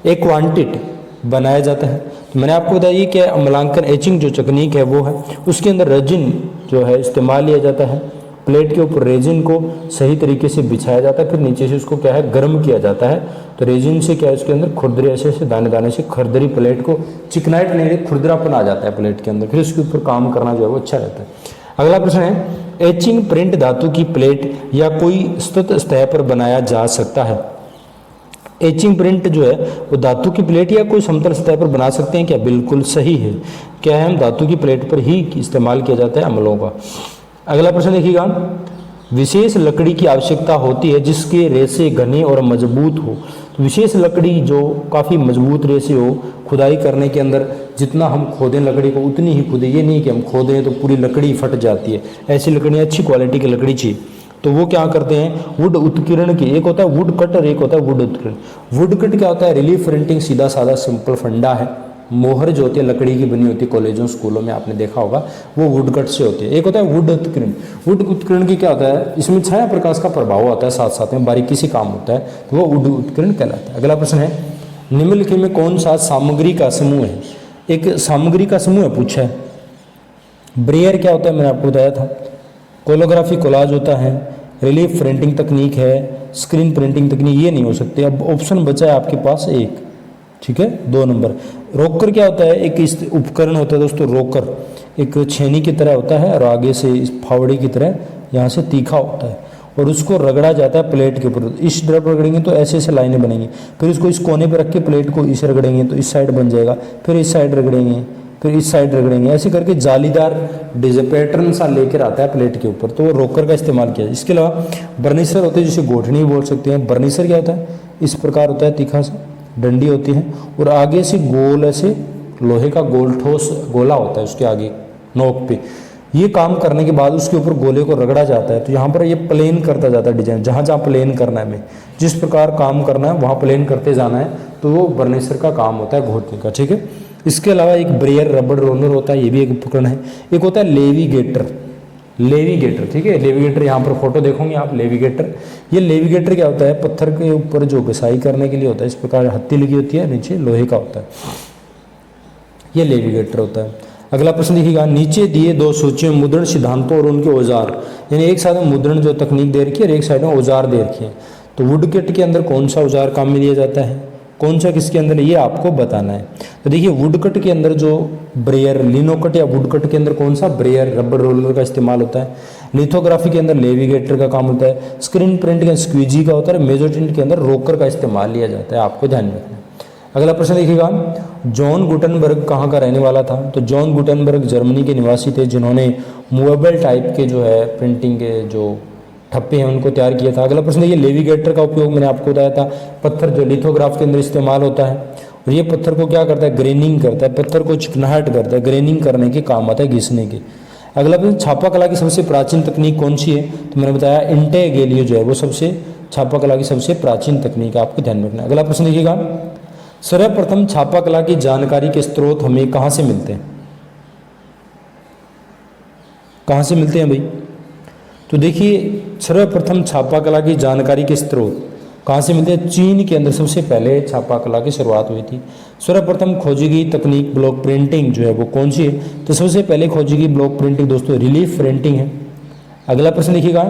एक क्वांटिट बनाया जाता है। तो मैंने आपको बताया कि अम्लांकन एचिंग जो तकनीक है वो है, उसके अंदर रेजिन जो है इस्तेमाल लिया जाता है। प्लेट के ऊपर रेजिन को सही तरीके से बिछाया जाता है, फिर नीचे से उसको क्या है गर्म किया जाता है। तो रेजिन से क्या है, उसके अंदर खुरदरी ऐसे दाने दाने से खुरदरी प्लेट को चिकनाइट नहीं, खुरदरापन आ जाता है प्लेट के अंदर, फिर उसके ऊपर काम करना जो है वो अच्छा रहता है। अगला प्रश्न है, एचिंग प्रिंट धातु की प्लेट या कोई स्थित सतह पर बनाया जा सकता है। एचिंग प्रिंट जो है वो धातु की प्लेट या कोई समतल सतह पर बना सकते हैं क्या, बिल्कुल सही है। क्या है, हम धातु की प्लेट पर ही इस्तेमाल किया जाता है अम्लों का। अगला प्रश्न देखिएगा, विशेष लकड़ी की आवश्यकता होती है जिसके रेशे घने और मजबूत हो। तो विशेष लकड़ी जो काफ़ी मजबूत रेशे हो, खुदाई करने के अंदर जितना हम खोदें लकड़ी को उतनी ही खुदे, ये नहीं कि हम खोदें तो पूरी लकड़ी फट जाती है। ऐसी लकड़ियाँ अच्छी क्वालिटी की लकड़ी चाहिए। तो वो क्या करते हैं, वुड उत्कीर्ण की, एक होता है वुड कट और एक होता है वुड उत्कीर्ण। वुड कट क्या होता है, रिलीफ प्रिंटिंग, सीधा साधा सिंपल फंडा है। मोहर जो होती है लकड़ी की बनी होती है, कॉलेजों स्कूलों में आपने देखा होगा, वो वुड कट से होती है। एक होता है वुड उत्कीर्ण। वुड उत्कीर्ण की क्या होता है, इसमें छाया प्रकाश का प्रभाव होता है, साथ साथ में बारीकी से काम होता है, तो वो वुड उत्कीर्ण कहलाता है। अगला प्रश्न है, निम्नलिखित में कौन सा सामग्री का समूह है। एक सामग्री का समूह है पूछा है। ब्रेयर क्या होता है, मैंने आपको बताया था। कोलोग्राफी कोलाज होता है, रिलीफ प्रिंटिंग तकनीक है, स्क्रीन प्रिंटिंग तकनीक, ये नहीं हो सकते। अब ऑप्शन बचा है आपके पास एक, ठीक है, 2 नंबर। रोकर क्या होता है, एक उपकरण होता है दोस्तों, रोकर एक छेनी की तरह होता है और आगे से इस फावड़े की तरह यहाँ से तीखा होता है और उसको रगड़ा जाता है प्लेट के ऊपर। इस तरफ रगड़ेंगे तो ऐसे ऐसे लाइनें बनेंगी, फिर इसको इस कोने पर रख के प्लेट को इस रगड़ेंगे तो इस साइड बन जाएगा, फिर इस साइड रगड़ेंगे, फिर इस साइड रगड़ेंगे, ऐसे करके जालीदार पैटर्न सा लेकर आता है प्लेट के ऊपर, तो वो रोकर का इस्तेमाल किया। इसके अलावा बर्निशर होते हैं, जिसे गोठनी बोल सकते हैं। बर्निशर क्या होता है, इस प्रकार होता है, तीखा सा डंडी होती है और आगे से गोल ऐसे लोहे का गोल ठोस गोला होता है उसके आगे नोक पे। ये काम करने के बाद उसके ऊपर गोले को रगड़ा जाता है, तो यहाँ पर ये प्लेन करता जाता है डिजाइन, जहाँ जहाँ प्लेन करना है, हमें जिस प्रकार काम करना है वहाँ प्लेन करते जाना है, तो वो बर्निशर का काम होता है घोटने का, ठीक है। इसके अलावा एक ब्रेयर रबड़ रोलर होता है, ये भी एक उपकरण है। एक होता है लेविगेटर, लेविगेटर, ठीक है। लेविगेटर यहाँ पर फोटो देखोगे आप, लेविगेटर। ये लेविगेटर क्या होता है, पत्थर के ऊपर जो घिसाई करने के लिए होता है, इस प्रकार हत्ती लगी होती है, नीचे लोहे का होता है, ये लेविगेटर होता है। अगला प्रश्न देखिएगा, नीचे दिए दो सूचियों में मुद्रण सिद्धांतों और उनके औजार, यानी एक साइड में मुद्रण जो तकनीक दे रखी है और एक साइड में औजार दे रखी है। तो वुडकट के अंदर कौन सा औजार काम में लिया जाता है, कौन सा किसके अंदर, ये आपको बताना है। तो देखिए वुडकट के अंदर जो ब्रेयर, लिनोकट या वुडकट के अंदर कौन सा, ब्रेयर रबर रोलर का इस्तेमाल होता है। लिथोग्राफी के अंदर लेविगेटर का काम होता है। स्क्रीन प्रिंट के स्क्वीजी का होता है। मेजोटिंट के अंदर रोकर का इस्तेमाल लिया जाता है, आपको ध्यान रखना है। अगला प्रश्न देखिएगा, जॉन गुटनबर्ग कहाँ का रहने वाला था। तो जॉन गुटनबर्ग जर्मनी के निवासी थे, जिन्होंने मूवेबल टाइप के जो है प्रिंटिंग के जो ठप्पे हैं उनको तैयार किया था। अगला प्रश्न देखिए, लेविगेटर का उपयोग मैंने आपको बताया था, पत्थर जो लिथोग्राफ के अंदर इस्तेमाल होता है, और ये पत्थर को क्या करता है, ग्रेनिंग करता है, पत्थर को चिकनाहट करता है, ग्रेनिंग करने के काम आता है, घिसने के। अगला प्रश्न, छापा कला की सबसे प्राचीन तकनीक कौन सी है। तो मैंने बताया इंटेगेलियो जो है वो सबसे छापा कला की सबसे प्राचीन तकनीक, आपको ध्यान रखना है। अगला प्रश्न देखिएगा, सर्वप्रथम छापा कला की जानकारी के स्रोत हमें कहाँ से मिलते हैं, कहाँ से मिलते हैं भाई। तो देखिए सर्वप्रथम छापा कला की जानकारी के स्रोत कहाँ से मिलते हैं, चीन के अंदर सबसे पहले छापा कला की शुरुआत हुई थी। सर्वप्रथम खोजी गई तकनीक ब्लॉक प्रिंटिंग जो है वो कौन सी है। तो सबसे पहले खोजी गई ब्लॉक प्रिंटिंग दोस्तों रिलीफ प्रिंटिंग है। अगला प्रश्न देखिएगा,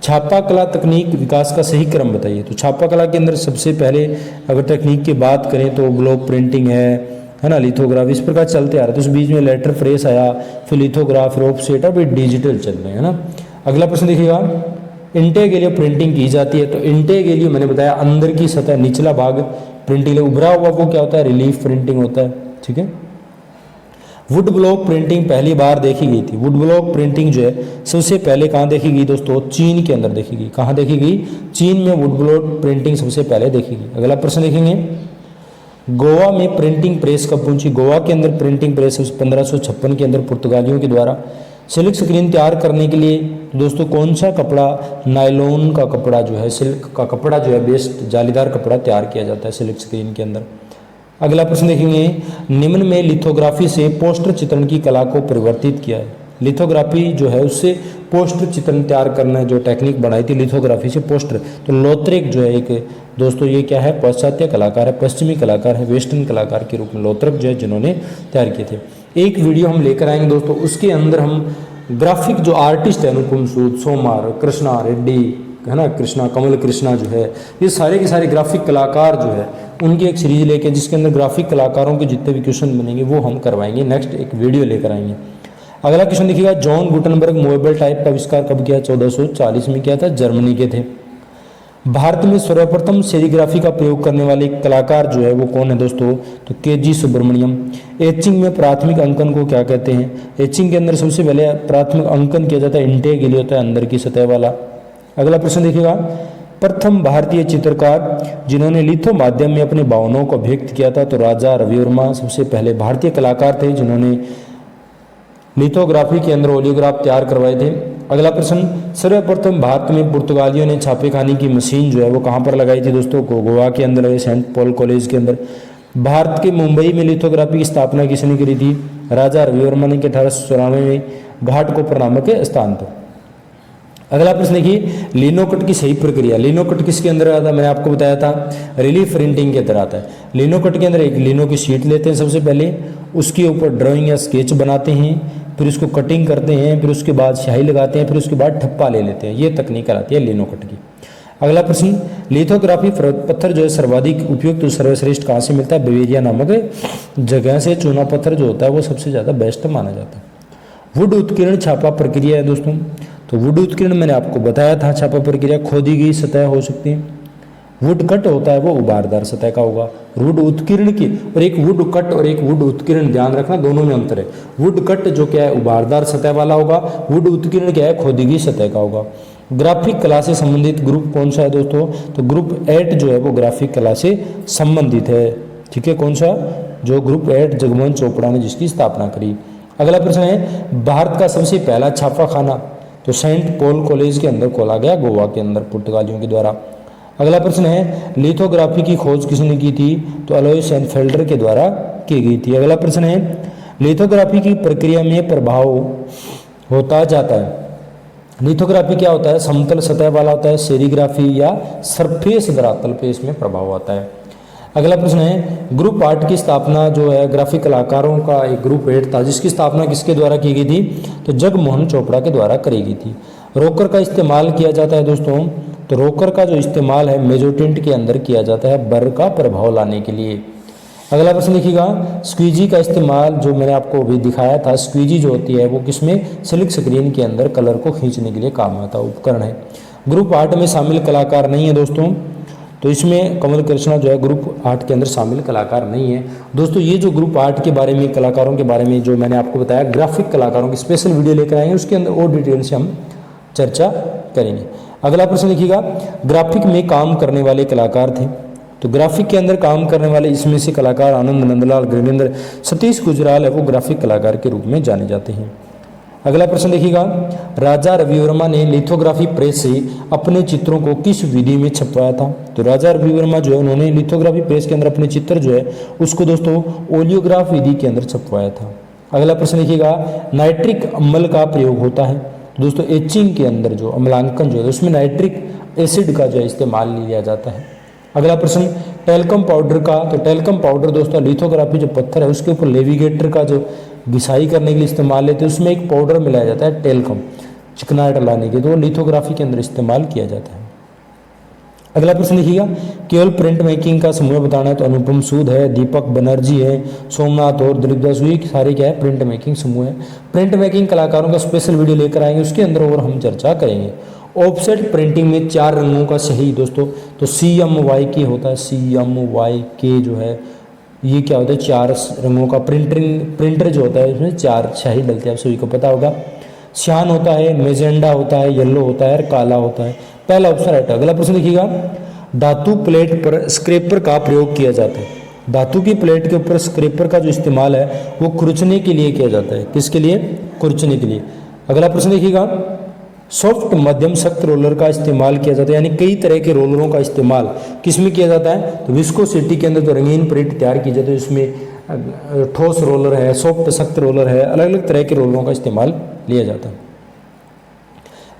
छापा कला तकनीक विकास का सही क्रम बताइए। तो छापा कला के अंदर सबसे पहले अगर तकनीक की बात करें तो ब्लॉक प्रिंटिंग है ना, लिथोग्राफ, इस प्रकार चलते आ रहे। तो उस बीच में लेटर प्रेस आया, फिर लिथोग्राफ, ऑफसेट, अब डिजिटल चल रहे हैं ना। अगला प्रश्न देखिएगा, इंटेगेलियो प्रिंटिंग की जाती है। तो इंटेगेलियो मैंने बताया अंदर की सतह, निचला भाग प्रिंटिंग, उभरा हुआ वो क्या होता है, रिलीफ प्रिंटिंग होता है, ठीक है। वुड ब्लॉक प्रिंटिंग पहली बार देखी गई थी। वुड ब्लॉक प्रिंटिंग जो है सबसे पहले कहाँ देखी गई दोस्तों, चीन के अंदर देखी गई। कहाँ देखी गई, चीन में वुड ब्लॉक प्रिंटिंग सबसे पहले देखी गई। अगला प्रश्न देखेंगे, गोवा में प्रिंटिंग प्रेस कब पहुंची। गोवा के अंदर प्रिंटिंग प्रेस 1556 के अंदर पुर्तगालियों के द्वारा। सिल्क स्क्रीन तैयार करने के लिए दोस्तों कौन सा कपड़ा, नायलॉन का कपड़ा जो है, सिल्क का कपड़ा जो है बेस्ट जालीदार कपड़ा तैयार किया जाता है सिल्क स्क्रीन के अंदर। अगला प्रश्न देखेंगे, निम्न में लिथोग्राफी से पोस्टर चित्रण की कला को परिवर्तित किया है। लिथोग्राफी जो है उससे पोस्टर चित्रण तैयार करना जो टेक्निक बनाई थी लिथोग्राफी से पोस्टर। तो लोत्रेक जो है एक दोस्तों ये क्या है, पाश्चात्य कलाकार है, पश्चिमी कलाकार है, वेस्टर्न कलाकार के रूप में लोत्रेक जो है जिन्होंने तैयार किए थे। एक वीडियो हम लेकर आएंगे दोस्तों, उसके अंदर हम ग्राफिक जो आर्टिस्ट है अनुपम सूद, सोमार, कृष्णा रेड्डी है ना, कृष्णा कमल कृष्णा जो है, ये सारे के सारे ग्राफिक कलाकार जो है उनकी एक सीरीज लेके जिसके अंदर ग्राफिक कलाकारों के जितने भी क्वेश्चन बनेंगे वो हम करवाएंगे, नेक्स्ट एक वीडियो लेकर आएंगे। अगला क्वेश्चन देखिएगा, जॉन गुटनबर्ग मूवेबल टाइप का आविष्कार कब किया, 1440 में किया था, जर्मनी के थे। भारत में सर्वप्रथम सेरीग्राफी का प्रयोग करने वाले कलाकार जो है वो कौन है दोस्तों, तो के.जी. सुब्रमण्यम। एचिंग में प्राथमिक अंकन को क्या कहते हैं। एचिंग के अंदर सबसे पहले प्राथमिक अंकन किया जाता है, इंटेगेलियो होता है अंदर की सतह वाला। अगला प्रश्न देखिएगा, प्रथम भारतीय चित्रकार जिन्होंने लिथो माध्यम में अपने भावनाओं को व्यक्त किया था, तो राजा रविवर्मा सबसे पहले भारतीय कलाकार थे जिन्होंने लिथोग्राफी के अंदर ओलियोग्राफ तैयार करवाए थे। अगला प्रश्न, सर्वप्रथम भारत में पुर्तगालियों ने छापेखानी की मशीन जो है वो कहाँ पर लगाई थी दोस्तों, गोवा के अंदर लगाई, सेंट पॉल कॉलेज के अंदर। भारत के मुंबई में लिथोग्राफी की स्थापना किसने करी थी, राजा रविवर्मा ने 1894 में घाटकोपर नामक स्थान पर। अगला प्रश्न देखिए, लिनोकट की सही प्रक्रिया। लिनोकट किसके अंदर आता है, मैंने आपको बताया था रिलीफ प्रिंटिंग के अंदर आता है। लिनोकट के अंदर एक लिनो की शीट लेते हैं सबसे पहले, उसके ऊपर ड्राइंग या स्केच बनाते हैं, फिर उसको कटिंग करते हैं, फिर उसके बाद स्याही लगाते हैं, फिर उसके बाद ठप्पा ले लेते हैं। ये तकनीक आती है लिनोकट की। अगला प्रश्न, लिथोग्राफी पत्थर जो है सर्वाधिक उपयुक्त तो सर्वश्रेष्ठ कहाँ से मिलता है, बवेरिया नामक जगह से चूना पत्थर जो होता है वो सबसे ज़्यादा बेस्ट माना जाता है। वुड उत्कीर्ण छापा प्रक्रिया है दोस्तों, तो वुड उत्कीर्ण मैंने आपको बताया था, छापा प्रक्रिया खोदी गई सतह हो सकती है। वुड कट होता है वो उभारदार सतह का होगा। वुड उत्कीर्ण की, और एक वुड कट और एक वुड उत्कीर्ण, ध्यान रखना दोनों में अंतर है। वुड कट जो क्या है उभारदार सतह वाला होगा, वुड उत्कीर्ण क्या है खोदीगी सतह का होगा। ग्राफिक कला से संबंधित ग्रुप कौन सा है दोस्तों, तो ग्रुप 8 जो है वो ग्राफिक कला से संबंधित है। ठीक है, कौन सा, जो ग्रुप 8 जगमोहन चोपड़ा ने जिसकी स्थापना करी। अगला प्रश्न है भारत का सबसे पहला छापाखाना, तो सेंट पॉल कॉलेज के अंदर खोला गया गोवा के अंदर पुर्तगालियों के द्वारा। अगला प्रश्न है लिथोग्राफी की खोज किसने की थी, तो अलोइस एनफेल्डर के द्वारा की गई थी। अगला प्रश्न है लिथोग्राफी की प्रक्रिया में प्रभाव होता जाता है। लिथोग्राफी क्या होता है, समतल सतह वाला होता है, सेरीग्राफी या सरफेस धरातल पे इसमें प्रभाव आता है। अगला प्रश्न है ग्रुप 8 की स्थापना जो है ग्राफिक कलाकारों का एक ग्रुप 8 था, जिसकी स्थापना किसके द्वारा की गई थी, तो जगमोहन चोपड़ा के द्वारा करी गई थी। रोकर का इस्तेमाल किया जाता है दोस्तों, तो रोकर का जो इस्तेमाल है मेजोटिंट के अंदर किया जाता है बर का प्रभाव लाने के लिए। अगला प्रश्न लिखिएगा स्क्वीजी का इस्तेमाल, जो मैंने आपको अभी दिखाया था, स्क्वीजी जो होती है वो किसमें, सिल्क स्क्रीन के अंदर कलर को खींचने के लिए काम आता उपकरण है। ग्रुप 8 में शामिल कलाकार नहीं है दोस्तों, तो इसमें कमल कृष्णा जो है ग्रुप 8 के अंदर शामिल कलाकार नहीं है। दोस्तों ये जो ग्रुप 8 के बारे में कलाकारों के बारे में जो मैंने आपको बताया, ग्राफिक कलाकारों की स्पेशल वीडियो लेकर आएंगे, उसके अंदर और डिटेल से हम चर्चा करेंगे। अगला प्रश्न लिखिएगा ग्राफिक में काम करने वाले कलाकार थे, तो ग्राफिक के अंदर काम करने वाले इसमें से कलाकार आनंद नंदलाल गृहेंद्र सतीश गुजराल है वो ग्राफिक कलाकार के रूप में जाने जाते हैं। अगला प्रश्न देखिएगा राजा रविवर्मा ने लिथोग्राफी प्रेस से अपने चित्रों को किस विधि में छपवाया था, तो राजा रविवर्मा जो है उन्होंने लिथोग्राफी प्रेस के अंदर अपने चित्र जो है उसको दोस्तों ओलियोग्राफ विधि के अंदर छपवाया था। अगला प्रश्न देखिएगा नाइट्रिक अम्ल का प्रयोग होता है, दोस्तों एचिंग के अंदर जो अम्लांकन जो है उसमें नाइट्रिक एसिड का जो है इस्तेमाल लिया जाता है। अगला प्रश्न टेल्कम पाउडर का, तो टेल्कम पाउडर दोस्तों लिथोग्राफी जो पत्थर है उसके ऊपर लेविगेटर का जो घिसाई करने के लिए इस्तेमाल लेते हैं, उसमें एक पाउडर मिलाया जाता है टेल्कम, चिकनाहट लाने के, तो वो लिथोग्राफी के अंदर इस्तेमाल किया जाता है। अगला प्रश्न लिखिएगा केवल प्रिंट मेकिंग का समूह बताना है, तो अनुपम सूद है, दीपक बनर्जी है, सोमनाथ और दिलीप दास, ये सारे क्या है प्रिंट मेकिंग समूह है। प्रिंट मेकिंग कलाकारों का स्पेशल वीडियो लेकर आएंगे, उसके अंदर और हम चर्चा करेंगे। ऑफसेट प्रिंटिंग में 4 रंगों का सही दोस्तों, तो CMYK होता है, CMYK जो है ये क्या होता है 4 रंगों का प्रिंटर जो होता है इसमें 4 स्याही डलती है, आप सभी को पता होगा। श्यान होता है, मेजेंडा होता है, येलो होता है और काला होता है। पहला ऑप्शन राइट है। अगला प्रश्न लिखिएगा धातु प्लेट पर स्क्रैपर का प्रयोग किया जाता है, धातु की प्लेट के ऊपर स्क्रैपर का जो इस्तेमाल है वो खुरचने के लिए किया जाता है, किसके लिए, खुरचने के लिए। अगला प्रश्न देखिएगा सॉफ्ट मध्यम सख्त रोलर का इस्तेमाल किया जाता है, यानी कई तरह के रोलरों का इस्तेमाल किसमें किया जाता है, तो विस्कोसिटी के अंदर तो रंगीन प्रिंट तैयार की जाती है, इसमें ठोस रोलर है, सॉफ्ट सख्त रोलर है, अलग अलग तरह के रोलरों का इस्तेमाल लिया जाता है।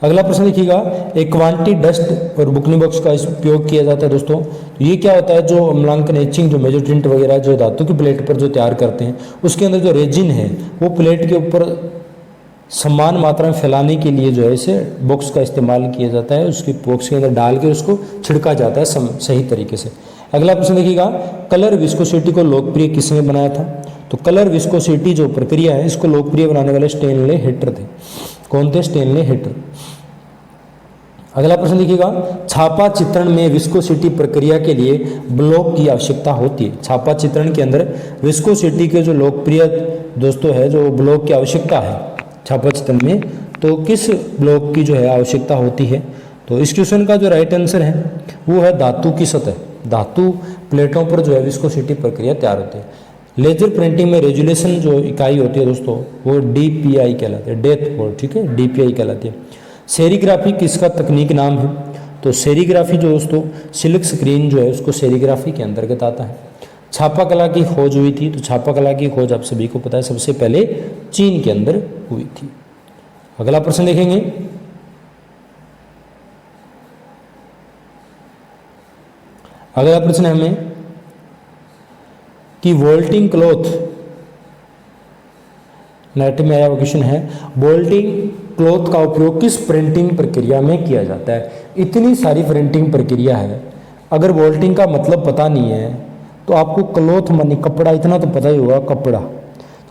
अगला प्रश्न लिखिएगा एक क्वांटी डस्ट और बुकनी बॉक्स का उपयोग किया जाता है दोस्तों, तो ये क्या होता है जो अम्लांकन एचिंग जो मेजर टिंट वगैरह जो धातु की प्लेट पर जो तैयार करते हैं उसके अंदर जो रेजिन है वो प्लेट के ऊपर समान मात्रा में फैलाने के लिए जो है इसे बॉक्स का इस्तेमाल किया जाता है, उसकी बॉक्स के अंदर डाल के उसको छिड़का जाता है सही तरीके से। अगला प्रश्न देखिएगा कलर विस्कोसिटी को लोकप्रिय किसने बनाया था, तो कलर विस्कोसिटी जो प्रक्रिया है इसको लोकप्रिय बनाने वाले स्टेनले हेटर थे। कौन थे, स्टेनले हेटर। अगला प्रश्न देखिएगा छापा चित्रण में विस्कोसिटी प्रक्रिया के लिए ब्लॉक की आवश्यकता होती है, छापा चित्रण के अंदर विस्कोसिटी के जो लोकप्रिय दोस्तों है जो ब्लॉक की आवश्यकता है छापा चित्रण में, तो किस ब्लॉक की जो है आवश्यकता होती है, तो इस क्वेश्चन का जो राइट आंसर है वो है धातु की सतह, धातु प्लेटों पर जो है विस्कोसिटी प्रक्रिया तैयार होती है। लेजर प्रिंटिंग में रेजुलेशन जो इकाई होती है दोस्तों वो DPI कहलाती है, डेथ बोर्ड, ठीक है, DPI कहलाती है। सेरीग्राफी किसका तकनीक नाम है, तो सेरीग्राफी जो दोस्तों सिल्क स्क्रीन जो है उसको सेरीग्राफी के अंतर्गत आता है। छापा कला की खोज हुई थी, तो छापा कला की खोज आप सभी को पता है सबसे पहले चीन के अंदर हुई थी। अगला प्रश्न देखेंगे अगला प्रश्न है हमें कि वोल्टिंग क्लॉथ, नेट में आया क्वेश्चन है वोल्टिंग क्लॉथ का उपयोग किस प्रिंटिंग प्रक्रिया में किया जाता है। इतनी सारी प्रिंटिंग प्रक्रिया है, अगर वोल्टिंग का मतलब पता नहीं है तो आपको क्लॉथ मानी कपड़ा इतना तो पता ही होगा, कपड़ा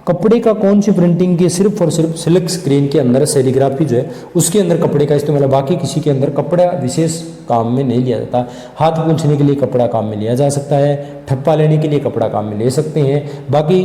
कपड़े का कौन सी प्रिंटिंग की सिर्फ और सिर्फ सिल्क स्क्रीन के अंदर सेरीग्राफी जो है उसके अंदर कपड़े का इस्तेमाल है, बाकी किसी के अंदर कपड़ा विशेष काम में नहीं लिया जाता। हाथ पूंछने के लिए कपड़ा काम में लिया जा सकता है, ठप्पा लेने के लिए कपड़ा काम में ले सकते हैं, बाकी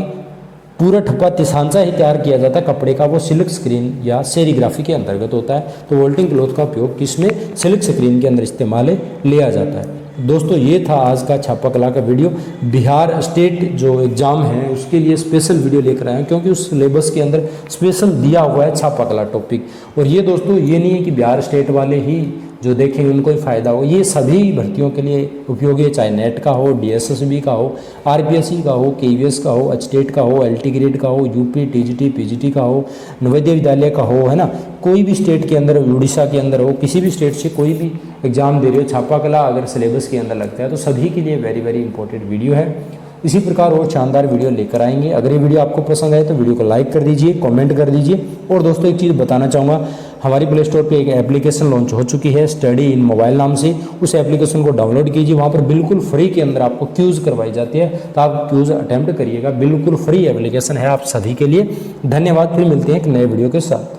पूरा ठप्पा तिसांचा ही तैयार किया जाता है कपड़े का, वो सिल्क स्क्रीन या सेरीग्राफी के अंतर्गत होता है। तो वोल्टिंग क्लॉथ का उपयोग किसमें, सिल्क स्क्रीन के अंदर इस्तेमाल लिया जाता है। दोस्तों ये था आज का छापा कला का वीडियो। बिहार स्टेट जो एग्ज़ाम है उसके लिए स्पेशल वीडियो लेकर आए हैं, क्योंकि उस सिलेबस के अंदर स्पेशल दिया हुआ है छापा कला टॉपिक। और ये दोस्तों ये नहीं है कि बिहार स्टेट वाले ही जो देखेंगे उनको ही फ़ायदा हो, ये सभी भर्तियों के लिए उपयोगी है, चाहे नेट का हो, डीएसएसबी का हो, आरपीएससी का हो, केवीएस का हो, एचटेट का हो, एलटी ग्रेड का हो, यूपी, टीजीटी, पीजीटी का हो, नवोदय विद्यालय का हो, है ना, कोई भी स्टेट के अंदर, उड़ीसा के अंदर हो, किसी भी स्टेट से कोई भी एग्जाम दे रहे हो, छापा कला अगर सिलेबस के अंदर लगता है तो सभी के लिए वेरी वेरी इंपॉर्टेंट वीडियो है। इसी प्रकार और शानदार वीडियो लेकर आएंगे। अगर ये वीडियो आपको पसंद आए तो वीडियो को लाइक कर दीजिए, कमेंट कर दीजिए। और दोस्तों एक चीज़ बताना चाहूँगा, हमारी प्ले स्टोर पे एक एप्लीकेशन लॉन्च हो चुकी है स्टडी इन मोबाइल नाम से। उस एप्लीकेशन को डाउनलोड कीजिए, वहाँ पर बिल्कुल फ्री के अंदर आपको क्यूज़ करवाई जाती है, तो आप क्यूज़ अटैम्प्ट करिएगा। बिल्कुल फ्री एप्लीकेशन है आप सभी के लिए। धन्यवाद, फिर मिलते हैं एक नए वीडियो के साथ।